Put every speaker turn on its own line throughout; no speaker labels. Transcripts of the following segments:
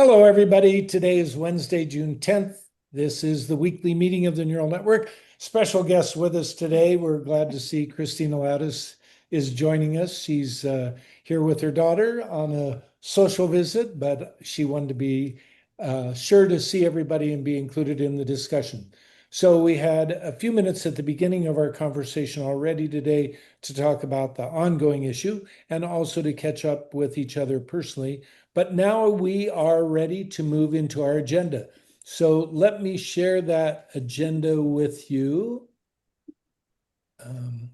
Hello, everybody. Today is Wednesday, June 10th. This is the weekly meeting of the Neural Network. Special guest with us today. We're glad to see Christina Lattis is joining us. She's here with her daughter on a social visit, but she wanted to be sure to see everybody and be included in the discussion. So we had a few minutes at the beginning of our conversation already today to talk about the ongoing issue and also to catch up with each other personally. But now we are ready to move into our agenda. So let me share that agenda with you. Now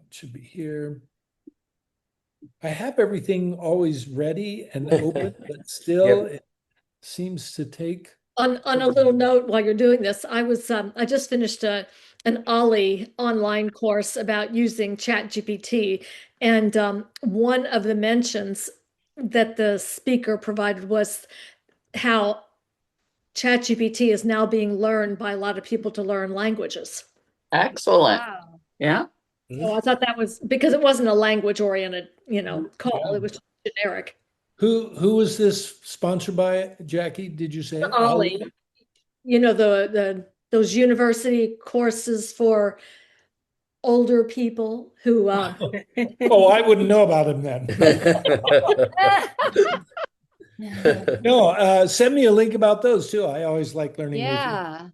it should be here. I have everything always ready and open, but still
Yep.
it seems to take.
On a little note, while you're doing this, I just finished an Ollie online course about using ChatGPT, and one of the mentions that the speaker provided was how ChatGPT is now being learned by a lot of people to learn languages.
Excellent.
Wow.
Yeah.
So I thought that was because it wasn't a language oriented, call.
Yeah.
It was generic.
Who was this sponsored by, Jackie? Did you say
Ollie, the those university courses for older people who
Oh, I wouldn't know about him then. No, send me a link about those too. I always like learning with you.
Yeah.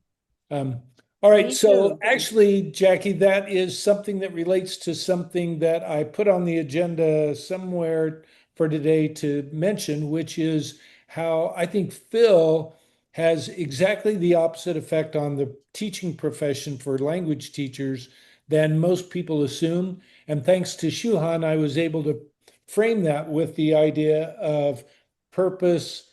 All right,
Me
so
too.
actually, Jackie, that is something that relates to something that I put on the agenda somewhere for today to mention, which is how I think Phil has exactly the opposite effect on the teaching profession for language teachers than most people assume. And thanks to Shuhan, I was able to frame that with the idea of purpose,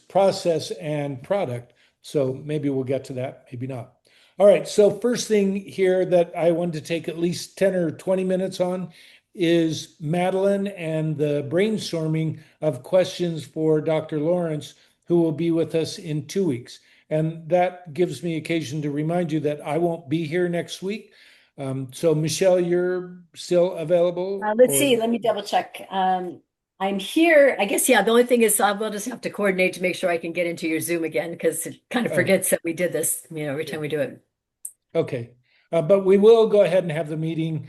process, and product. So maybe we'll get to that, maybe not. All right, so first thing here that I wanted to take at least 10 or 20 minutes on is Madeline and the brainstorming of questions for Dr. Lawrence, who will be with us in 2 weeks. And that gives me occasion to remind you that I won't be here next week. So Michelle, you're still available?
Let's see, let me double check. I'm here. I guess, yeah, the only thing is we'll just have to coordinate to make sure I can get into your Zoom again because it kind of forgets that we did this, every time we do it.
Okay, but we will go ahead and have the meeting.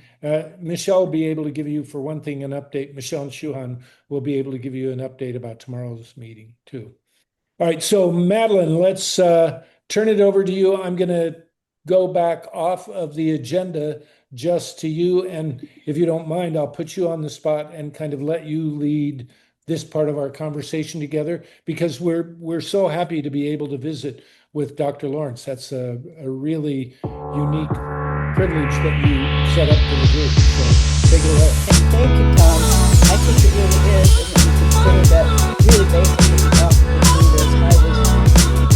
Michelle will be able to give you, for one thing, an update. Michelle and Shuhan will be able to give you an update about tomorrow's meeting too. All right, so Madeline, let's turn it over to you. I'm going to go back off of the agenda just to you. And if you don't mind, I'll put you on the spot and kind of let you lead this part of our conversation together, because we're so happy to be able to visit with Dr. Lawrence. That's a really unique privilege that you set up for the group. So take it away.
Thank you, Tom. I think it really is, and when you consider that really basically the opposite leaders. I was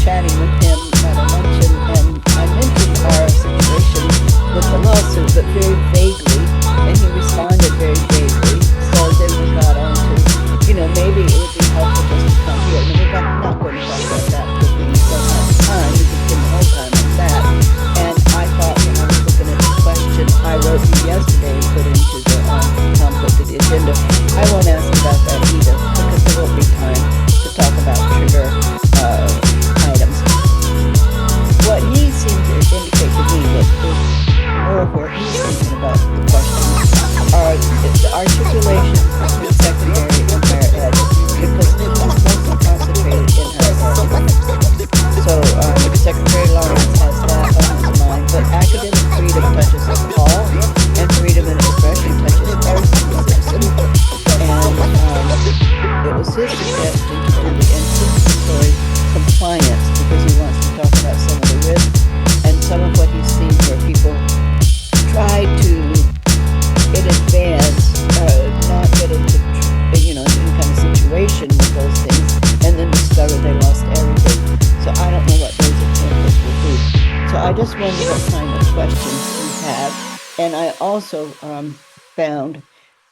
chatting with him at a luncheon, and I mentioned our situation with the lawsuit, but very vaguely, and he responded very vaguely. So then we got on to, maybe it would be helpful just to come here. And then we got not going to talk about that because we don't have time. We could spend the whole time on that. And I thought when I was looking at the question I wrote you yesterday and put into the conflict of the agenda, I won't ask about that either because there won't be time to talk about trigger items. What he seemed to indicate to me that is more where he's thinking about the questions are the articulations between secondary and higher ed, because this is mostly concentrated in higher ed. So Secretary Lawrence has that on his mind, but academic freedom touches us all, and freedom of expression touches every single citizen. And it was his suggestion to do the anticipatory compliance because he wants to talk about some of the risks and some of what he's seen where people try to, in advance, not get into, any kind of situation with those things and then discover they lost everything. So I don't know what those examples will be. So I just wonder what kind of questions you have. And I also found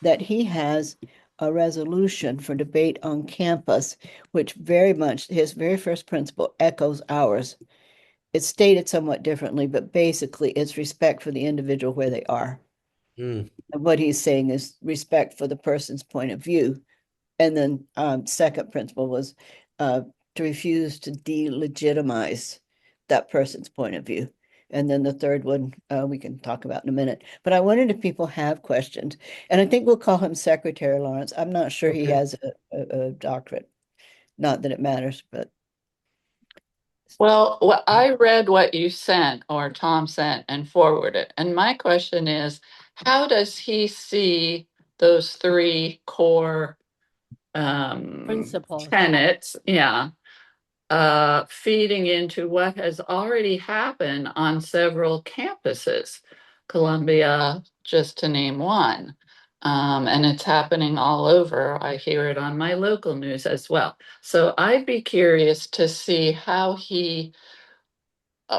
that he has a resolution for debate on campus, which very much, his very first principle echoes ours. It's stated somewhat differently, but basically it's respect for the individual where they are. And what he's saying is respect for the person's point of view And then second principle was to refuse to delegitimize that person's point of view. And then the third one we can talk about in a minute. But I wondered if people have questions. And I think we'll call him Secretary Lawrence. I'm not sure he
Okay.
has a doctorate. Not that it matters, but
Well, I read what you sent or Tom sent and forwarded. And my question is, how does he see those three core
Principles.
tenets? Yeah. Feeding into what has already happened on several campuses, Columbia, just to name one. And it's happening all over. I hear it on my local news as well. So I'd be curious to see how he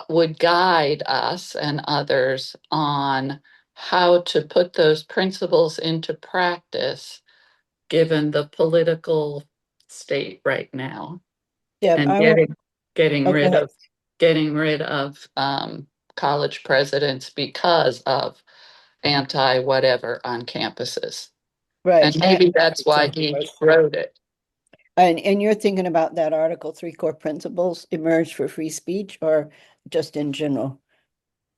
would guide us and others on how to put those principles into practice given the political state right now
yeah,
and
I will.
getting
Oh, go
rid
ahead.
of college presidents because of anti whatever on campuses.
Right.
And maybe that's why
Something
he
like
wrote it.
And you're thinking about that article, three core principles emerge for free speech, or just in general?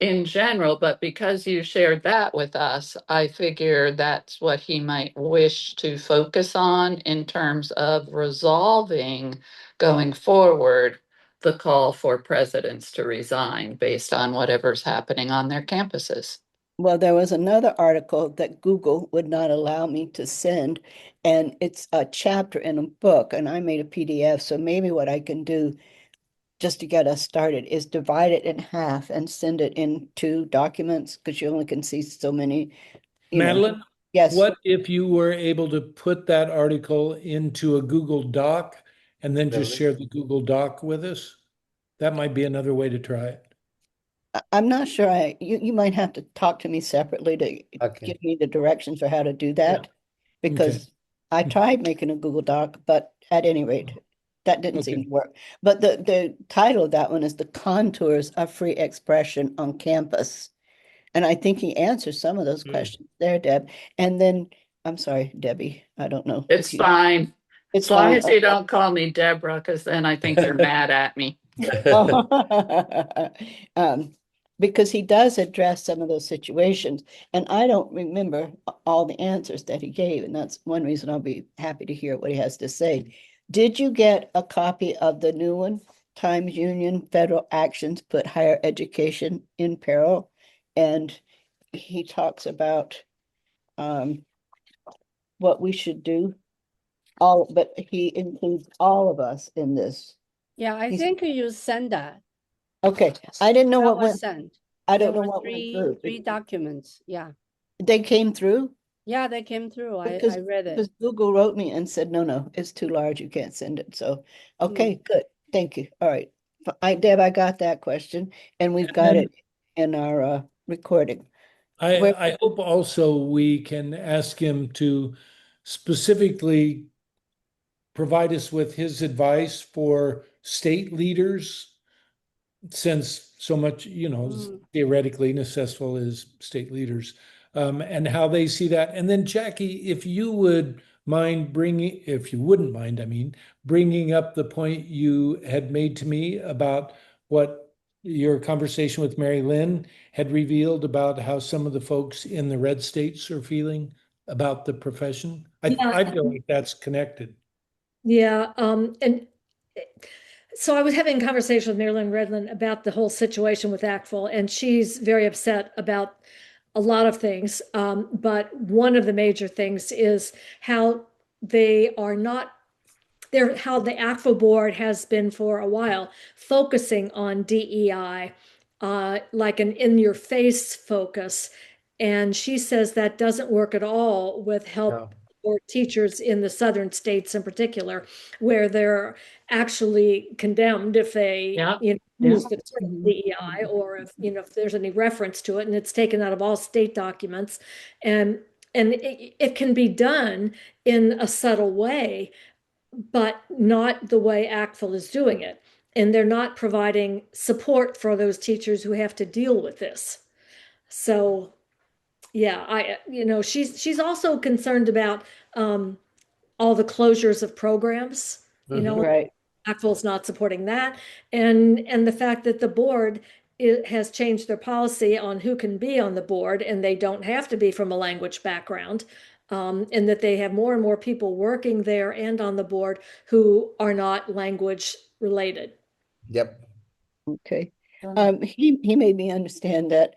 In general, but because you shared that with us, I figure that's what he might wish to focus on in terms of resolving going forward the call for presidents to resign based on whatever's happening on their campuses.
Well, there was another article that Google would not allow me to send, and it's a chapter in a book, and I made a PDF. So maybe what I can do just to get us started is divide it in half and send it in two documents because you only can see so many, you know.
Madeline,
Yes.
what if you were able to put that article into a Google Doc and then just share the Google Doc with us? That might be another way to try it.
I'm not sure you might have to talk to me separately to
Okay.
give me the directions for how to do that.
Okay.
Because I tried making a Google Doc, but at any rate, that didn't seem
Okay.
to work. But the title of that one is The Contours of Free Expression on Campus. And I think he answers some of those questions there, Deb. And then, I'm sorry, Debbie, I don't know
It's
if you,
fine.
it's
As long
fine.
as you don't call me Deborah, because then I think you're mad at me.
Um, because he does address some of those situations, and I don't remember all the answers that he gave, and that's one reason I'll be happy to hear what he has to say. Did you get a copy of the new one? Times Union federal actions put higher education in peril, and he talks about um, what we should do. But he includes all of us in this.
Yeah, I
He's-
think you send that.
Okay, I didn't know
That
what
was
went.
sent.
I
There
don't know
were
what went
three
through.
documents. Yeah.
They came through
Yeah, they came through.
because
I read it.
Google wrote me and said, no, it's too large. You can't send it. So, okay,
Mm.
good. Thank you. All right. Deb, I got that question and we've got
And
it in our recording.
I hope also we can ask him to specifically provide us with his advice for state leaders, since so much, theoretically successful is state leaders, and how they see that. And then Jackie, if you would mind bringing, if you wouldn't mind, I mean, bringing up the point you had made to me about what your conversation with Mary Lynn had revealed about how some of the folks in the red states are feeling about the profession.
Yeah.
I feel like that's connected.
Yeah, and so I was having a conversation with Marilyn Redland about the whole situation with ACTFL, and she's very upset about a lot of things. But one of the major things is how they are not there, how the ACTFL board has been for a while focusing on DEI, like an in-your-face focus. And she says that doesn't work at all with help
Yeah.
for teachers in the southern states in particular, where they're actually condemned if they
Yeah.
use the term
Mhm.
DEI, or if there's any reference to it, and it's taken out of all state documents. And it can be done in a subtle way, but not the way ACTFL is doing it. And they're not providing support for those teachers who have to deal with this. So yeah, she's also concerned about all the closures of programs, you know,
Right.
Actful's not supporting that. And the fact that the board has changed their policy on who can be on the board and they don't have to be from a language background. And that they have more and more people working there and on the board who are not language related.
Yep.
Okay. He made me understand that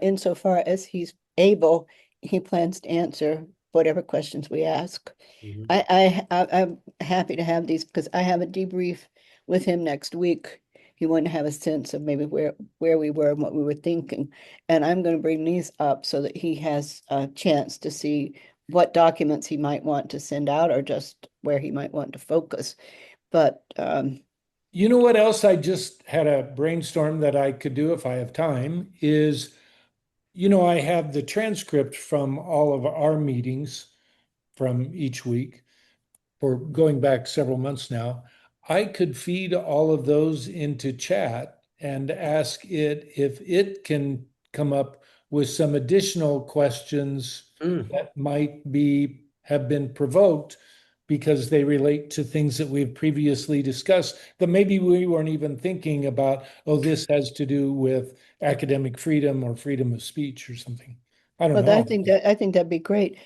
insofar as he's able, he plans to answer whatever questions we ask.
Mhm.
I'm happy to have these because I have a debrief with him next week. He wanted to have a sense of maybe where we were and what we were thinking. And I'm going to bring these up so that he has a chance to see what documents he might want to send out or just where he might want to focus. But
You know what else I just had a brainstorm that I could do if I have time is, I have the transcript from all of our meetings from each week for going back several months now. I could feed all of those into chat and ask it if it can come up with some additional questions
Mm.
that might have been provoked because they relate to things that we've previously discussed that maybe we weren't even thinking about. Oh, this has to do with academic freedom or freedom of speech or something. I don't
but I
know.
think that'd be great.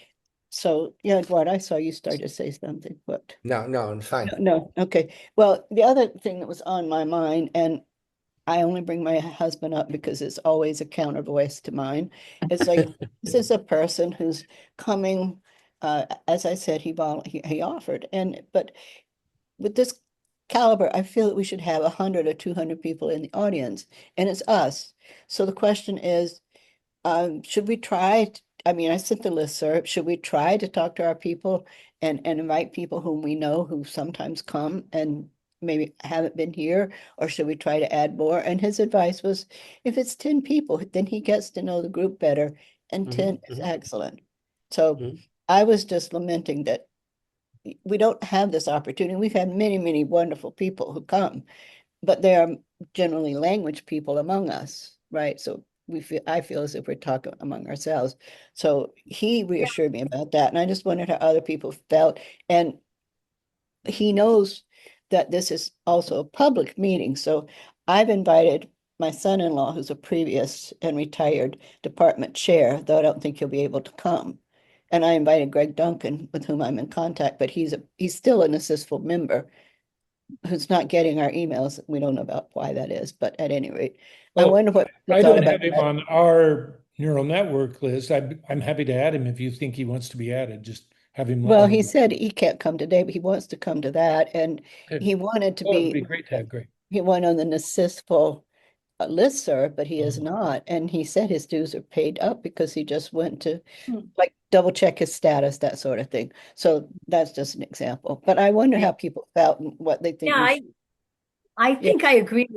So yeah, Edward, I saw you start to say something, but
No, I'm fine.
no, okay. Well, the other thing that was on my mind, and I only bring my husband up because it's always a counter voice to mine. It's like this is a person who's coming, as I said, he offered, but with this caliber, I feel that we should have 100 or 200 people in the audience, and it's us. So the question is, should we I mean, I sent the listserv. Should we try to talk to our people and invite people whom we know who sometimes come and maybe haven't been here, or should we try to add more? And his advice was, if it's 10 people, then he gets to know the group better, and 10 is excellent. So
Mhm.
I was just lamenting that we don't have this opportunity. We've had many, many wonderful people who come, but they are generally language people among us, right? So I feel as if we're talking among ourselves. So he reassured me about that. And I just wondered how other people felt. And he knows that this is also a public meeting. So I've invited my son-in-law, who's a previous and retired department chair, though I don't think he'll be able to come. And I invited Greg Duncan, with whom I'm in contact, but he's still an assistful member who's not getting our emails. We don't know about why that is, but at any rate, I
Well,
wonder what people
I
thought
don't
about
have him
that.
on our neural network list. I'm happy to add him if you think he wants to be added. Just have him
Well,
on.
he said he can't come today, but he wants to come to that, and
Okay.
he wanted to
Oh, it'd be great to have Greg.
he went on the NASISFul listserv, but he is
Oh.
not, and he said his dues are paid up because he just went to
Hmm.
like double check his status, that sort of thing. So that's just an example. But I wonder how people felt and what they think
Yeah,
we
I
should.
I
Yeah.
think I agree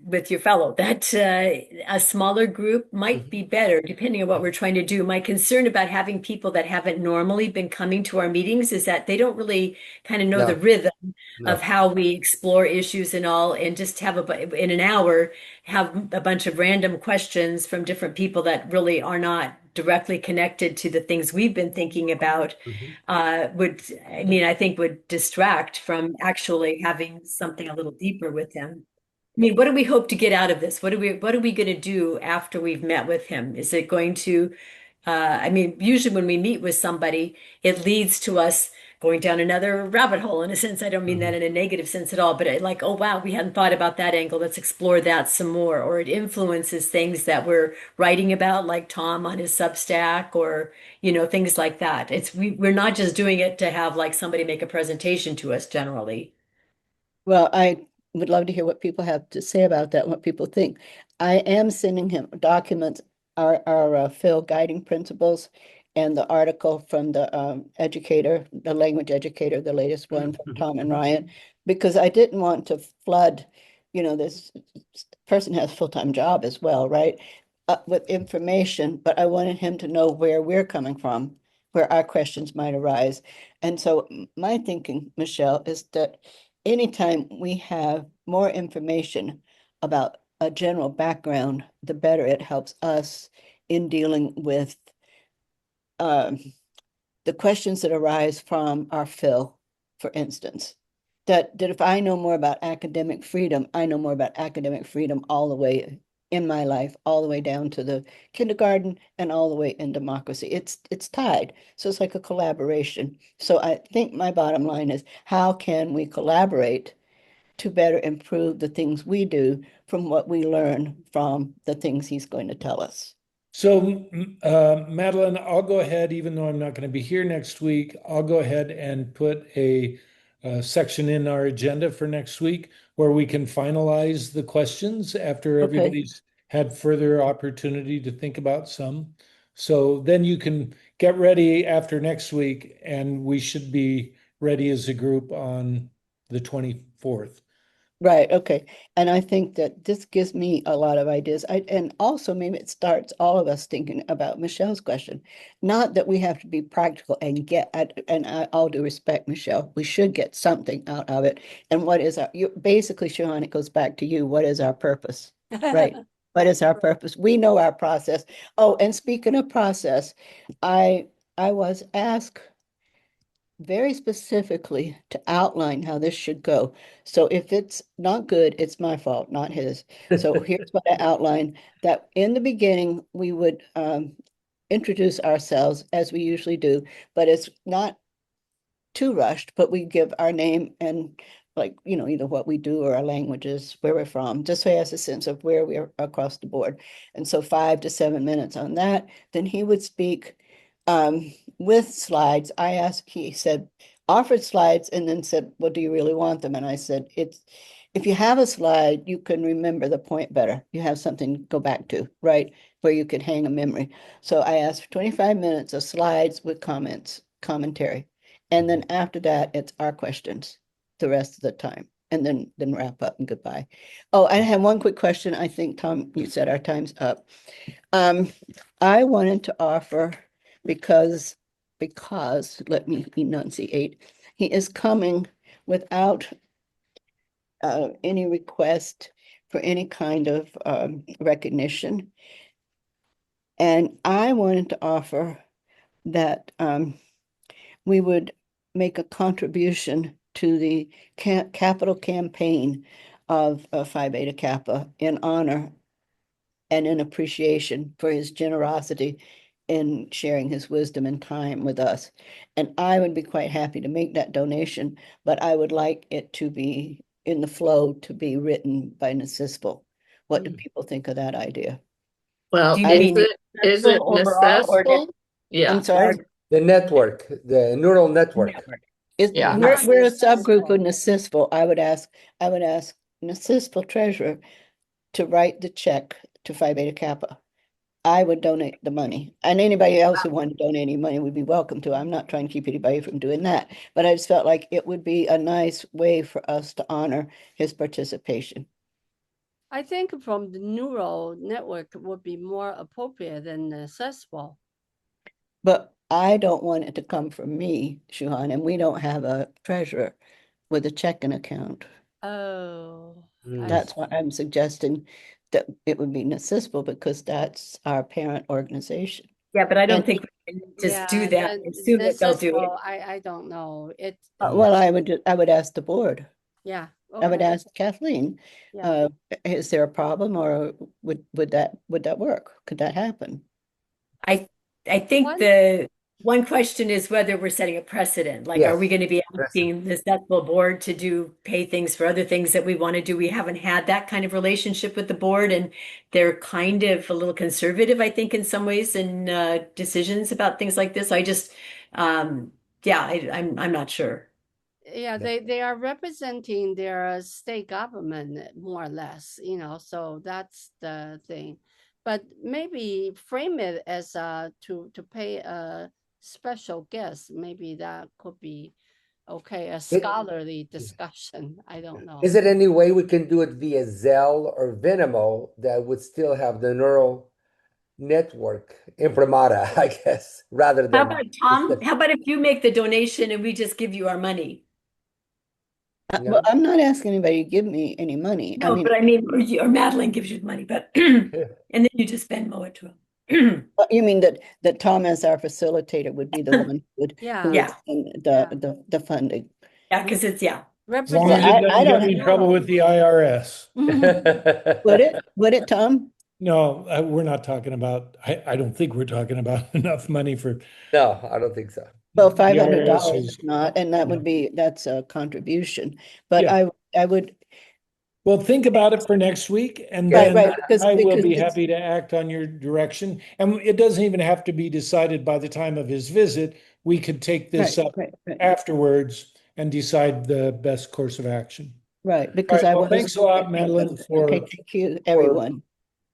with your fellow that a smaller group might be better depending on what we're trying to do. My concern about having people that haven't normally been coming to our meetings is that they don't really kind of know the
No,
rhythm of
no.
how we explore issues and all, and just have in an hour have a bunch of random questions from different people that really are not directly connected to the things we've been thinking about
Mhm.
would, I mean, I think would distract from actually having something a little deeper with him. I mean, what do we hope to get out of this? What are we going to do after we've met with him? Is it going to, I mean, usually when we meet with somebody, it leads to us going down another rabbit hole in a sense. I don't mean that
Mhm.
in a negative sense at all, but like, oh wow, we hadn't thought about that angle. Let's explore that some more. Or it influences things that we're writing about, like Tom on his Substack, or things like that. We're not just doing it to have like somebody make a presentation to us generally.
Well, I would love to hear what people have to say about that, what people think. I am sending him documents, our Phil guiding principles, and the article from the educator, the language educator, the latest one from
Mhm.
Tom and Ryan, because I didn't want to flood, this person has a full-time job as well, right? With information, but I wanted him to know where we're coming from, where our questions might arise. And so my thinking, Michelle, is that anytime we have more information about a general background, the better it helps us in dealing with um, the questions that arise from our fill, for instance. That if I know more about academic freedom, I know more about academic freedom all the way in my life, all the way down to the kindergarten and all the way in democracy. It's tied. So it's like a collaboration. So I think my bottom line is, how can we collaborate to better improve the things we do from what we learn from the things he's going to tell us?
So, Madeline, I'll go ahead, even though I'm not going to be here next week, I'll go ahead and put a section in our agenda for next week where we can finalize the questions after
Okay.
everybody's had further opportunity to think about some. So then you can get ready after next week, and we should be ready as a group on the 24th.
Right, okay. And I think that this gives me a lot of ideas. And also maybe it starts all of us thinking about Michelle's question. Not that we have to be practical and all due respect, Michelle, we should get something out of it. And what is basically, Sharon, it goes back to you. What is our purpose? Right. What is our purpose? We know our process. Oh, and speaking of process, I was asked very specifically to outline how this should go. So if it's not good, it's my fault, not his. So here's what I outlined, that in the beginning, we would introduce ourselves as we usually do, but it's not too rushed, but we give our name and, like, either what we do or our languages, where we're from, just so he has a sense of where we are across the board. And so 5 to 7 minutes on that. Then he would speak with slides. He said, offered slides, and then said, well, do you really want them? And I said, if you have a slide, you can remember the point better. You have something to go back to, right? Where you could hang a memory. So I asked for 25 minutes of slides with commentary. And then after that, it's our questions the rest of the time. And then wrap up and goodbye. Oh, I have one quick question. I think, Tom, you said our time's up. I wanted to offer, because let me enunciate, he is coming without any request for any kind of recognition. And I wanted to offer that we would make a contribution to the capital campaign of Phi Beta Kappa in honor and in appreciation for his generosity in sharing his wisdom and time with us. And I would be quite happy to make that donation, but I would like it to be in the flow to be written by NACISPL. What do people think of that idea?
Well,
Do you
I-
mean
is it
overall or
necessary? Yeah.
I'm sorry.
The network, the neural network.
Yeah.
We're a subgroup of NACISPL. I would ask NACISPL treasurer to write the check to Phi Beta Kappa. I would donate the money, and anybody else who wanted to donate any money would be welcome to. I'm not trying to keep anybody from doing that, but I just felt like it would be a nice way for us to honor his participation.
I think from the neural network would be more appropriate than accessible.
But I don't want it to come from me, Shuhan, and we don't have a treasurer with a checking account.
Oh, I
That's
see.
why I'm suggesting that it would be NACISPL, because that's our parent organization.
Yeah, but I don't
And-
think we can just do
Yeah,
that and assume that they'll do it.
accessible, I don't know.
Well, I would ask the board.
Yeah,
I would
okay,
ask Kathleen,
yeah.
is there a problem, or would that work? Could that happen?
I think
One-
the one question is whether we're setting a precedent. Like, are we going to be asking the accessible board to pay things for other things that we want to do? We haven't had that kind of relationship with the board, and they're kind of a little conservative, I think, in some ways in decisions about things like this. I'm not sure.
Yeah, they are representing their state government more or less, so that's the thing. But maybe frame it as to pay a special guest. Maybe that could be okay, a scholarly discussion. I don't know.
Is there any way we can do it via Zelle or Venmo that would still have the neural network imprimatur, I guess, rather
How
than
about Tom? How about if you make the donation and we just give you our money?
Well, I'm not asking anybody to give me any money.
No, but I mean, or Madeline gives you the money, but and then you just Venmo it to
You mean that Tom as our facilitator would be the one who would
Yeah.
who would
Yeah.
send
Yeah.
the funding.
Yeah, because it's, yeah.
As long as
Well,
it
I
doesn't get
don't
me in trouble with the IRS.
would it, Tom?
No, we're not talking about, I don't think we're talking about enough money for
No, I don't think so.
Well,
the
$500
IRS
is
is,
not, and that would
yeah.
that's a contribution. But
Yeah.
I would,
Well, think about it for next week, and
right,
then
because
I will
because
be
it's
happy to act on your direction. And it doesn't even have to be decided by the time of his visit. We could take this
right,
up
right,
afterwards and decide the best course of action.
right,
All
because
right,
I
well,
was.
thanks a lot, Madeline,
Okay,
for
thank you, everyone.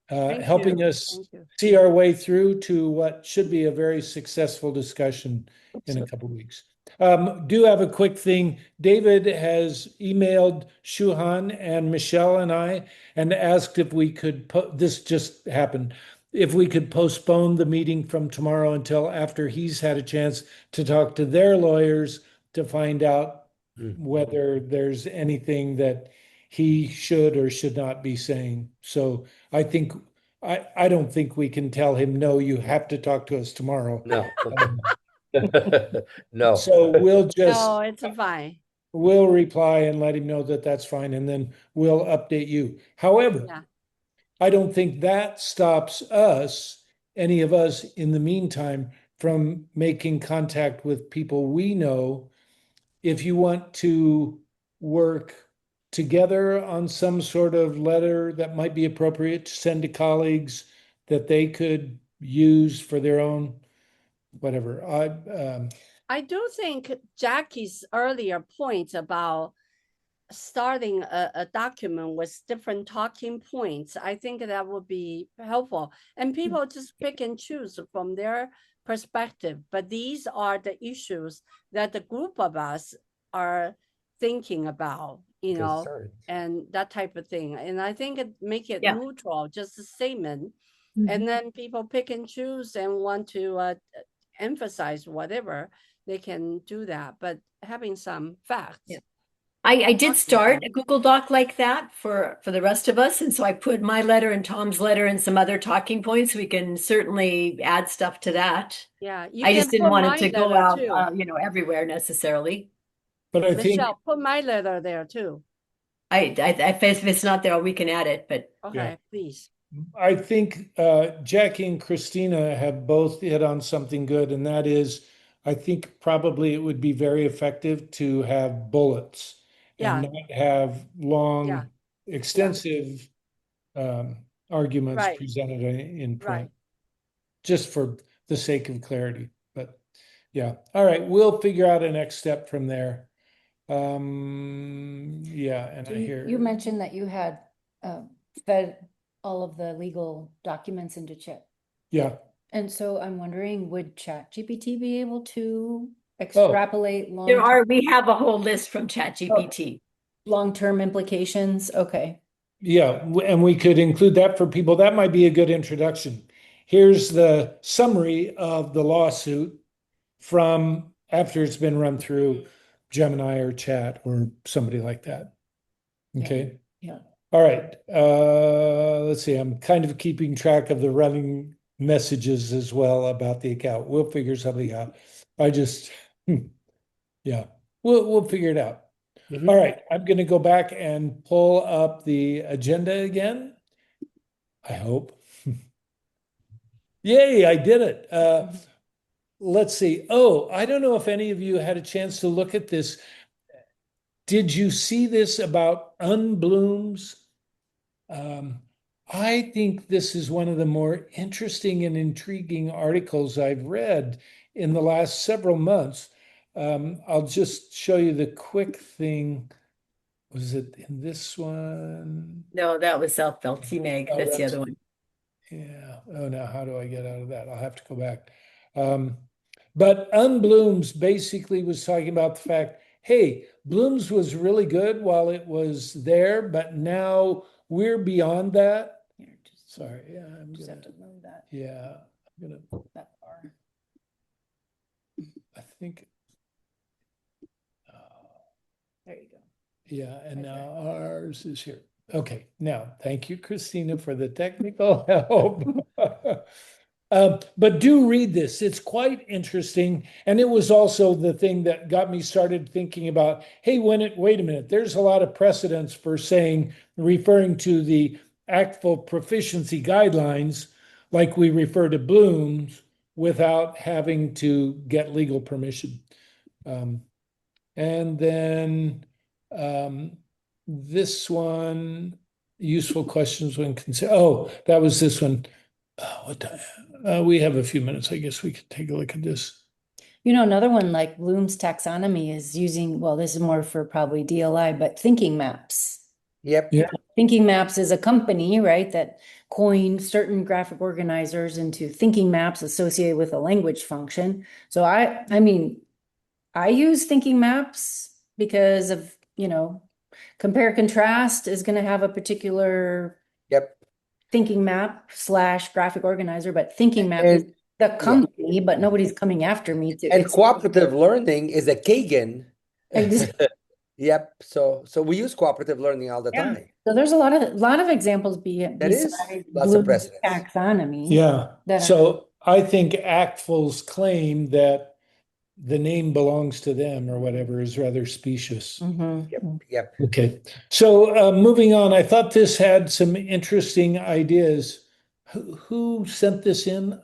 Thank
helping
you.
us
Thank you.
see our way through to what should be a very successful discussion in a couple of weeks. Do have a quick thing. David has emailed Shuhan and Michelle and I and asked if we could, this just happened, if we could postpone the meeting from tomorrow until after he's had a chance to talk to their lawyers to find out whether there's anything that he should or should not be saying. So I think I don't think we can tell him, no, you have to talk to us tomorrow.
No. No.
So we'll just
No, it's fine.
we'll reply and let him know that that's fine, and then we'll update you. However,
Yeah.
I don't think that stops us, any of us in the meantime, from making contact with people we know. If you want to work together on some sort of letter that might be appropriate to send to colleagues that they could use for their own whatever.
I do think Jackie's earlier point about starting a document with different talking points, I think that would be helpful. And people just pick and choose from their perspective. But these are the issues that the group of us are thinking about,
Concerned.
and that type of thing. And I think make it
Yeah.
neutral, just a statement.
Mhm.
And then people pick and choose and want to emphasize whatever, they can do that. But having some facts.
Yeah. I did
Talking
start a
point.
Google Doc like that for the rest of us. And so I put my letter and Tom's letter and some other talking points. We can certainly add stuff to that.
Yeah, you
I
can
just didn't
put
want it
my
to go
letter
out,
too.
everywhere necessarily.
but I think
Michelle, put my letter there too.
If it's not there, we can add it, but
Okay, please.
I think Jackie and Christina have both hit on something good, and that is, I think probably it would be very effective to have bullets and
Yeah.
not have long,
Yeah.
extensive arguments
Right.
presented in print,
Right.
just for the sake of clarity. But yeah, all right, we'll figure out a next step from there. Yeah, and
So
I hear
you mentioned that you had fed all of the legal documents into Chat.
yeah.
And so I'm wondering, would ChatGPT be able to
Oh.
extrapolate
we have a whole list from ChatGPT.
long-term implications? Okay.
Yeah, and we could include that for people. That might be a good introduction. Here's the summary of the lawsuit from after it's been run through Gemini or Chat or somebody like that. Okay.
Yeah.
All right. Let's see. I'm kind of keeping track of the running messages as well about the account. We'll figure something out. I just, yeah, we'll figure it out.
Mhm.
All right, I'm going to go back and pull up the agenda again. I hope. Yay, I did it. Let's see. Oh, I don't know if any of you had a chance to look at this. Did you see this about unblooms? I think this is one of the more interesting and intriguing articles I've read in the last several months. I'll just show you the quick thing. Was it in this one?
No, that was South Belty Meg.
Oh,
That's the
that's-
other one.
Yeah. Oh, now how do I get out of that? I'll have to go back. But Unblooms basically was talking about the fact, hey, Blooms was really good while it was there, but now we're beyond that.
Here, just,
Sorry, yeah, I'm
just
gonna,
have to move that
yeah, I'm gonna,
that far.
I think,
There you go.
yeah, and
Right
now ours is here. Okay, now, thank you, Christina, for the technical help. But do read this. It's quite interesting. And it was also the thing that got me started thinking about, hey, wait a minute, there's a lot of precedents for saying, referring to the ACTFL proficiency guidelines, like we refer to Bloom's without having to get legal permission. And then this one, useful questions when consider. Oh, that was this one. What time? We have a few minutes. I guess we could take a look at this.
You know, another one like Bloom's taxonomy is using, well, this is more for probably DLI, but thinking maps.
Yep.
Yeah.
Thinking Maps is a company, right, that coined certain graphic organizers into thinking maps associated with a language function. So I mean, I use thinking maps because of, compare contrast is going to have a particular
Yep.
thinking map / graphic organizer, but thinking map is
And
the
yeah.
company, but nobody's coming after me to.
And cooperative learning is a Kagan.
Ex-
Yep. So we use cooperative learning all the
Yeah.
time.
So there's a lot of examples
That is
besides
lots of
Bloom's
precedents.
taxonomy.
Yeah.
That
So I think ACTFL's claim that the name belongs to them or whatever is rather specious.
Yep.
Okay. So moving on, I thought this had some interesting ideas. Who sent this in?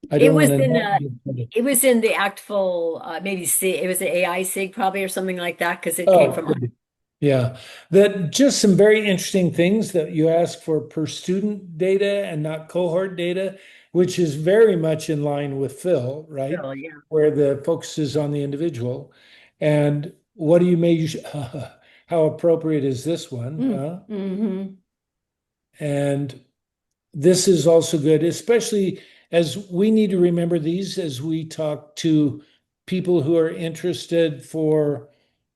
I
It
don't
was
want to
in
not
a,
give credit.
it was in the ACTFL, maybe it was an AI SIG probably or something like that because it came
Oh,
from.
good. Yeah. That just some very interesting things that you ask for per student data and not cohort data, which is very much in line with Phil, right?
Phil, yeah.
Where the focus is on the individual. And what do you measure? How appropriate is this one? Huh?
Mm-hmm.
And this is also good, especially as we need to remember these as we talk to people who are interested for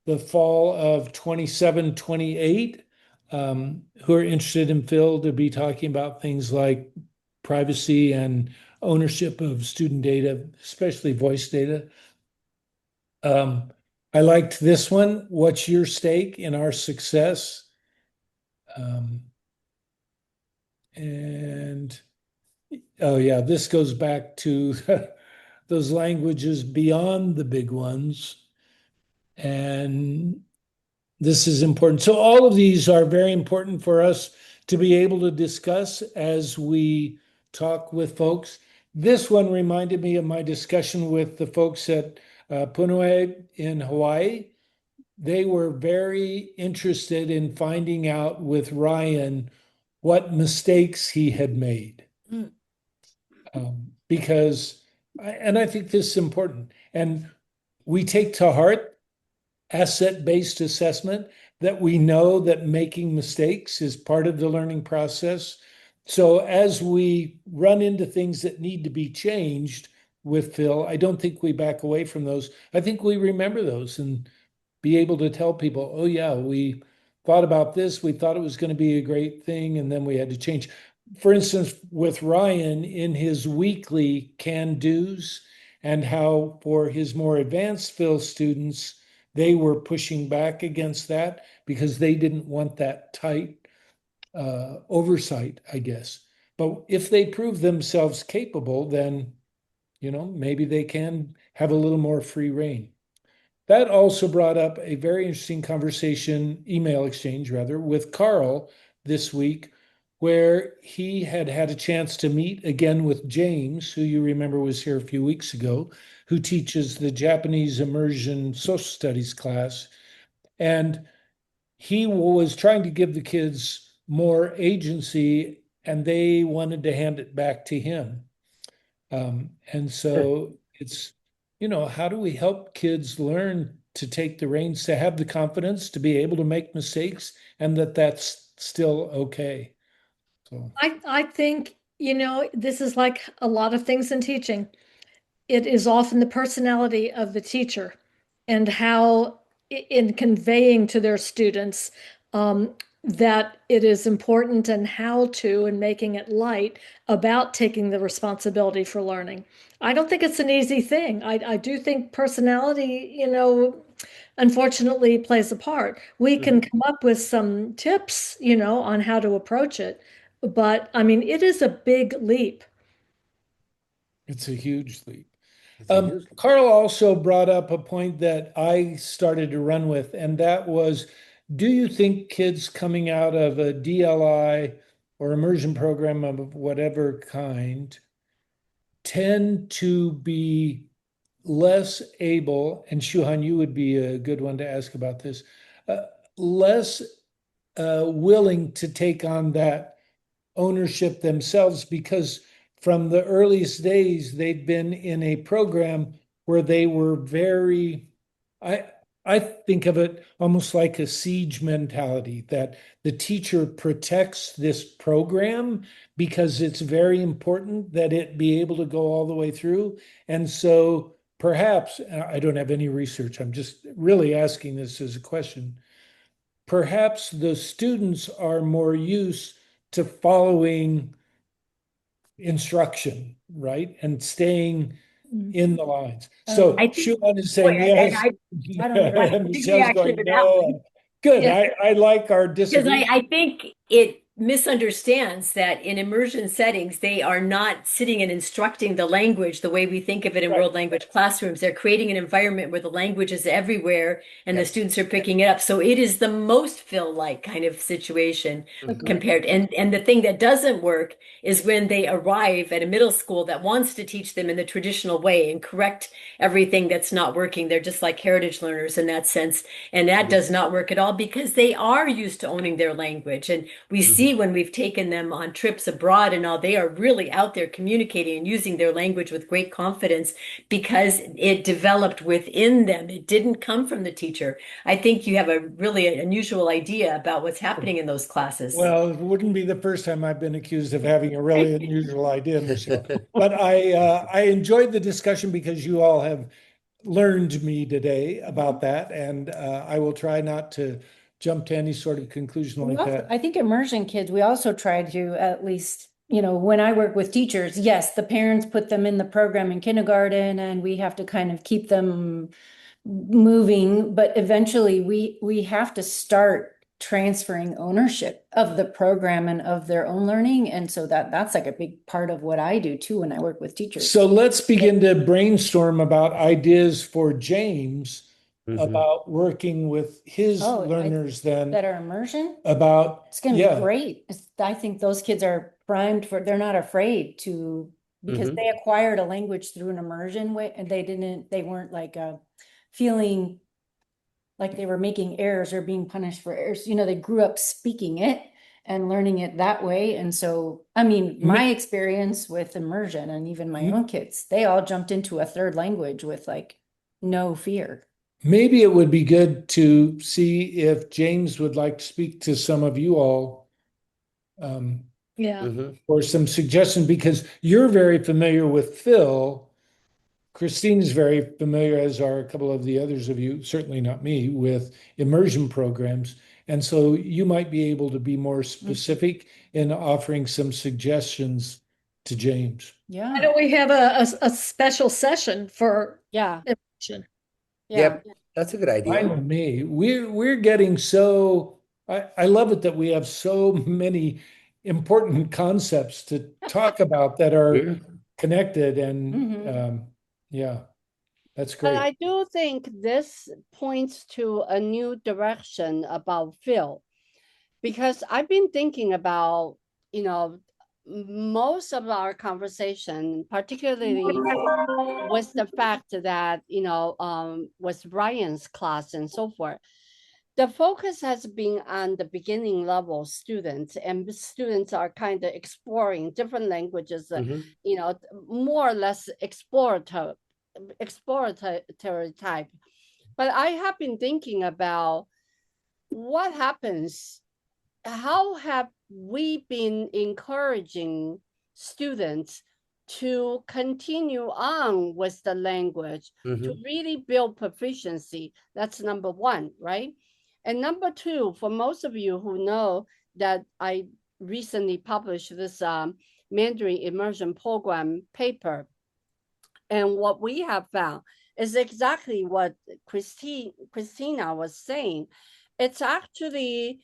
the fall of 27, 28, who are interested in Phil to be talking about things like privacy and ownership of student data, especially voice data. I liked this one. What's your stake in our success? And oh yeah, this goes back to those languages beyond the big ones. And this is important. So all of these are very important for us to be able to discuss as we talk with folks. This one reminded me of my discussion with the folks at Punahou in Hawaii. They were very interested in finding out with Ryan what mistakes he had made. Because, and I think this is important, and we take to heart asset-based assessment, that we know that making mistakes is part of the learning process. So as we run into things that need to be changed with Phil, I don't think we back away from those. I think we remember those and be able to tell people, oh yeah, we thought about this, we thought it was going to be a great thing, and then we had to change. For instance, with Ryan in his weekly can-dos, and how for his more advanced Phil students, they were pushing back against that because they didn't want that tight oversight, I guess. But if they prove themselves capable, then maybe they can have a little more free reign. That also brought up a very interesting conversation, email exchange rather, with Carl this week, where he had had a chance to meet again with James, who you remember was here a few weeks ago, who teaches the Japanese immersion social studies class. And he was trying to give the kids more agency, and they wanted to hand it back to him. And so it's, how do we help kids learn to take the reins, to have the confidence to be able to make mistakes, and that's still okay. So
I think, this is like a lot of things in teaching. It is often the personality of the teacher and how in conveying to their students that it is important and how to and making it light about taking the responsibility for learning. I don't think it's an easy thing. I do think personality, unfortunately plays a part. We can come up with some tips, on how to approach it, but I mean, it is a big leap
It's a huge leap.
It's a huge leap.
Carl also brought up a point that I started to run with, and that was, do you think kids coming out of a DLI or immersion program of whatever kind tend to be less able, and Shuhan, you would be a good one to ask about this, less willing to take on that ownership themselves because from the earliest days they'd been in a program where they were very, I I think of it almost like a siege mentality that the teacher protects this program because it's very important that it be able to go all the way through. And so perhaps, I don't have any research, I'm just really asking this as a question. Perhaps the students are more used to following instruction, right? And staying in the lines. So
I think,
Shuan is
boy,
saying yes.
I don't know.
And
big
Michelle's
reaction
going
to that
no.
one.
And good.
Yeah.
I like our
Because
disagreement.
I think it misunderstands that in immersion settings, they are not sitting and instructing the language the way we think of it in
Right.
world language classrooms. They're creating an environment where the language is everywhere and the
Yes.
students are picking it up. So it is the most Phil-like kind of situation compared. And the thing that doesn't work is when they arrive at a middle school that wants to teach them in the traditional way and correct everything that's not working. They're just like heritage learners in that sense. And that does not work at all because they are used to owning their language. And we see when we've taken them on trips abroad and all, they are really out there communicating and using their language with great confidence because it developed within them. It didn't come from the teacher. I think you have a really unusual idea about what's happening in those classes.
Well, it wouldn't be the first time I've been accused of having a really unusual idea, Michelle. But I enjoyed the discussion because you all have learned me today about that, and I will try not to jump to any sort of conclusion like that.
I think immersion kids, we also try to at least, when I work with teachers, yes, the parents put them in the program in kindergarten and we have to kind of keep them moving, but eventually we have to start transferring ownership of the program and of their own learning. And so that's like a big part of what I do too when I work with teachers.
So let's begin to brainstorm about ideas for James about working with his learners then
that are immersion.
about
It's going to be great. I think those kids are primed they're not afraid to, because they acquired a language through an immersion way, and they weren't like feeling like they were making errors or being punished for errors. They grew up speaking it and learning it that way. And so, I mean, my experience with immersion and even my own kids, they all jumped into a third language with like no fear.
Maybe it would be good to see if James would like to speak to some of you all for some suggestions, because you're very familiar with Phil. Christine is very familiar, as are a couple of the others of you, certainly not me, with immersion programs. And so you might be able to be more specific in offering some suggestions to James.
Why
Yeah.
don't we have a special session for immersion?
Yep, that's a good
Fine
idea.
with me. We're getting so I love it that we have so many important concepts to talk about that are connected, and yeah, that's
But
great.
I do think this points to a new direction about Phil, because I've been thinking about, most of our conversation, particularly with the fact that, with Ryan's class and so forth, the focus has been on the beginning level students, and the students are kind of exploring different languages, more or less exploratory type. But I have been thinking about what happens, how have we been encouraging students to continue on with the language, to really build proficiency? That's number one, right? And number two, for most of you who know that I recently published this Mandarin immersion program paper, and what we have found is exactly what Christina was saying. It's actually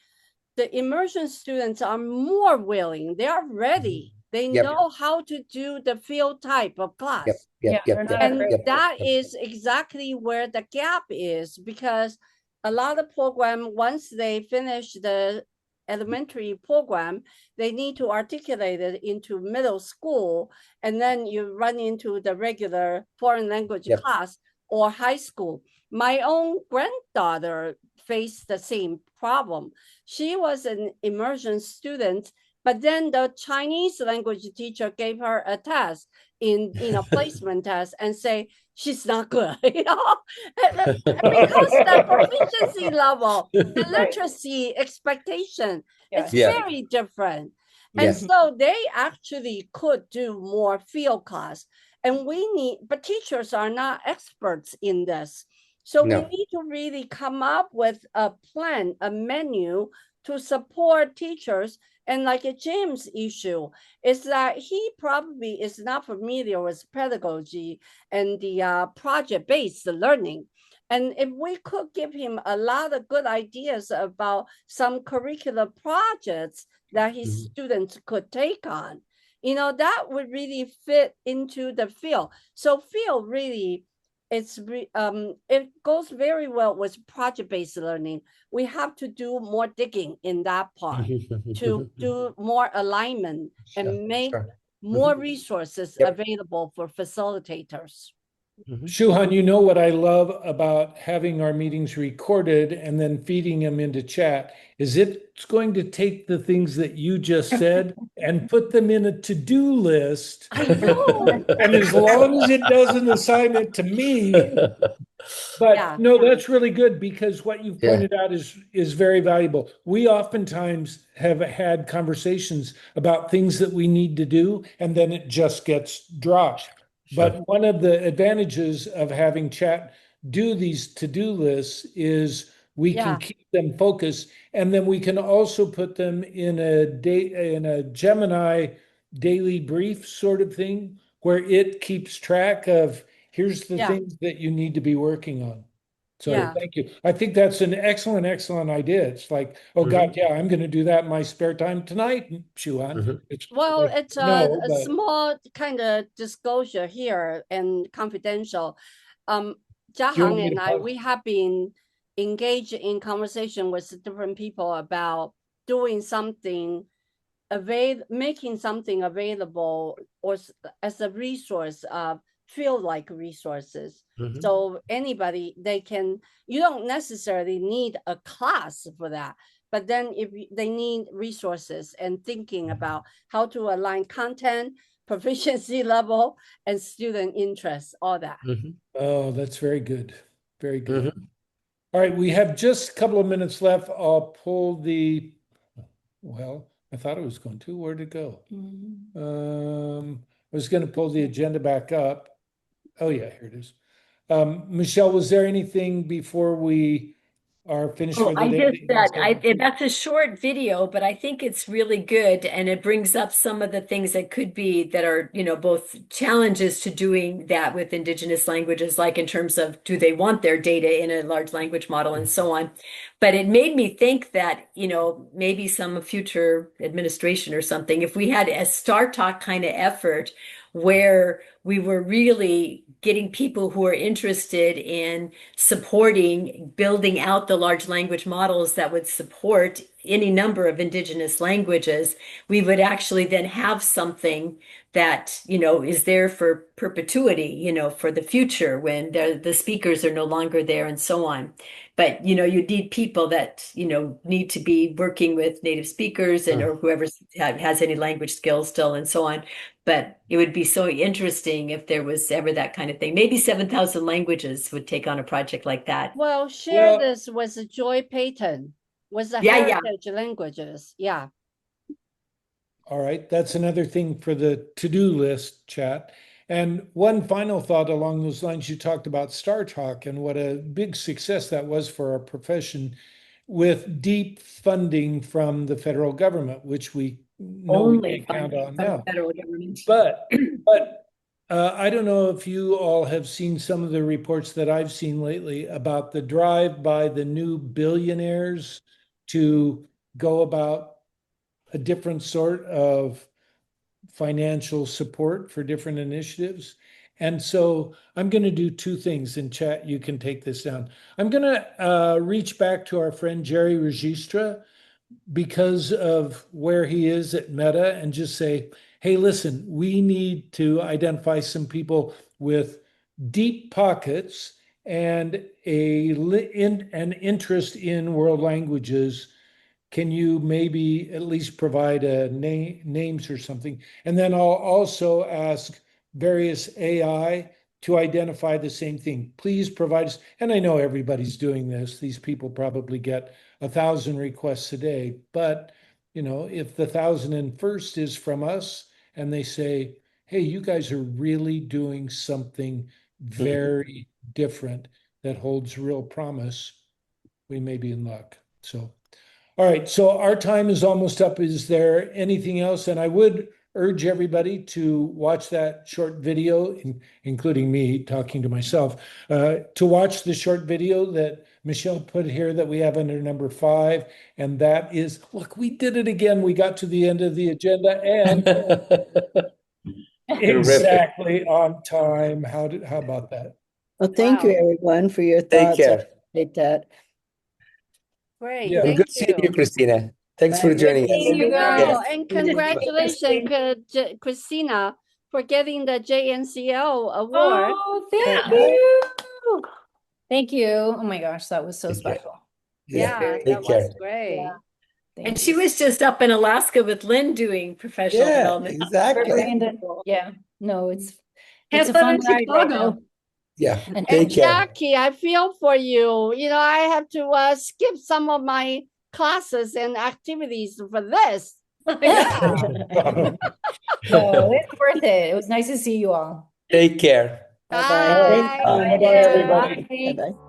the immersion students are more willing, they are ready They
Yep.
know how to do the field type of class.
Yep,
Yeah,
yep,
they're
yep,
not
yep,
And
afraid.
yep,
that
yep.
is exactly where the gap is, because a lot of program, once they finish the elementary program, they need to articulate it into middle school, and then you run into the regular foreign language
Yep.
class or high school. My own granddaughter faced the same problem. She was an immersion student, but then the Chinese language teacher gave her a test in placement test and say she's not good, because the proficiency level, the
Right.
literacy expectation, it's
Yeah.
Yeah.
very different. And
Yes.
so they actually could do more field class. And but teachers are not experts in this. So we
No.
need to really come up with a plan, a menu to support teachers. And like a James issue is that he probably is not familiar with pedagogy and the project-based learning. And if we could give him a lot of good ideas about some curricular projects that his students could take on, that would really fit into the field. So field really, it goes very well with project-based learning. We have to do more digging in that part to do more alignment and make more resources
Yep.
available for facilitators.
Shuhan, you know what I love about having our meetings recorded and then feeding them into chat is it's going to take the things that you just said and put them in a to-do list.
I know.
And as long as it doesn't assign it to me, but
Yeah.
no, that's really good because what you've
Yeah.
pointed out is very valuable. We oftentimes have had conversations about things that we need to do, and then it just gets dropped. But one of the advantages of having chat do these to-do lists is we
Yeah.
can keep them focused, and then we can also put them in a Gemini daily brief sort of thing where it keeps track of here's the
Yeah.
things that you need to be working on. So
Yeah.
thank you. I think that's an excellent, excellent idea. It's like, oh God, yeah, I'm going to do that in my spare time tonight, Shuan. It's
Well,
like,
it's
no,
a
but
small kind of disclosure here and confidential.
do you want
Jiahang
me
and
to
I,
pause?
we have been engaged in conversation with different people about doing something making something available or as a resource, feel like resources. So anybody, you don't necessarily need a class for that, but then if they need resources and thinking about how to align content, proficiency level, and student interest, all that.
Oh, that's very good. Very good. All right, we have just a couple of minutes left. I'll pull well, I thought I was going to. Where'd it go? I was going to pull the agenda back up. Oh, yeah, here it is. Michelle, was there anything before we are finished for the
I
day?
just that's a short video, but I think it's really good, and it brings up some of the things that could be that are, both challenges to doing that with indigenous languages, like in terms of do they want their data in a large language model and so on. But it made me think that, maybe some future administration or something, if we had a Star Talk kind of effort where we were really getting people who are interested in supporting building out the large language models that would support any number of indigenous languages, we would actually then have something that, is there for perpetuity, for the future when the speakers are no longer there and so on. But, you need people that, need to be working with native speakers or whoever has any language skills still and so on. But it would be so interesting if there was ever that kind of thing. Maybe 7,000 languages would take on a project like that.
Well, share this with Joy Payton, with the heritage languages. Yeah.
All right, that's another thing for the to-do list chat. And one final thought along those lines, you talked about Star Talk and what a big success that was for our profession with deep funding from the federal government, which we know we
Only
can't count
funding
on
from
now.
the federal government.
But I don't know if you all have seen some of the reports that I've seen lately about the drive by the new billionaires to go about a different sort of financial support for different initiatives. And so I'm going to do two things in chat. You can take this down. I'm going to reach back to our friend Jerry Registra because of where he is at Meta and just say, hey, listen, we need to identify some people with deep pockets and an interest in world languages. Can you maybe at least provide names or something? And then I'll also ask various AI to identify the same thing. Please provide us, and I know everybody's doing this. These people probably get 1,000 requests a day, but if the 1,001st is from us and they say, hey, you guys are really doing something very different that holds real promise, we may be in luck. So all right, so our time is almost up. Is there anything else? And I would urge everybody to watch that short video, including me talking to myself, to watch the short video that Michelle put here that we have under number 5. And that is, look, we did it again. We got to the end of the agenda and exactly on time. How about that?
Well, thank you,
Wow.
everyone, for your
Take
thoughts. I
care.
appreciate that.
Great.
Yeah.
Well,
Thank
good seeing you,
you.
Christina. Thanks for
Bye.
joining us.
Seeing you guys.
Yeah.
And
Good to see you,
congratulations, Christina, for getting the JNCO award.
Oh,
Yeah.
thank you. Thank you. Oh my gosh, that was so
Thank you.
special.
Yeah,
Take
that
care.
was great.
Thank
And
you.
she was just up in Alaska with Lynn doing professional
Yeah,
development.
exactly.
Yeah, no, it's
Have
a
fun
fun
in
ride right
Chicago.
now.
Yeah.
And
Take care.
Jackie, I feel for you. I have to skip some of my classes and activities for this. Yeah.
no, it's worth it. It was nice to see you all.
Take care.
Bye-bye.
Bye.
Thanks,
Thank
Bye,
you.
everybody.
Bye-bye.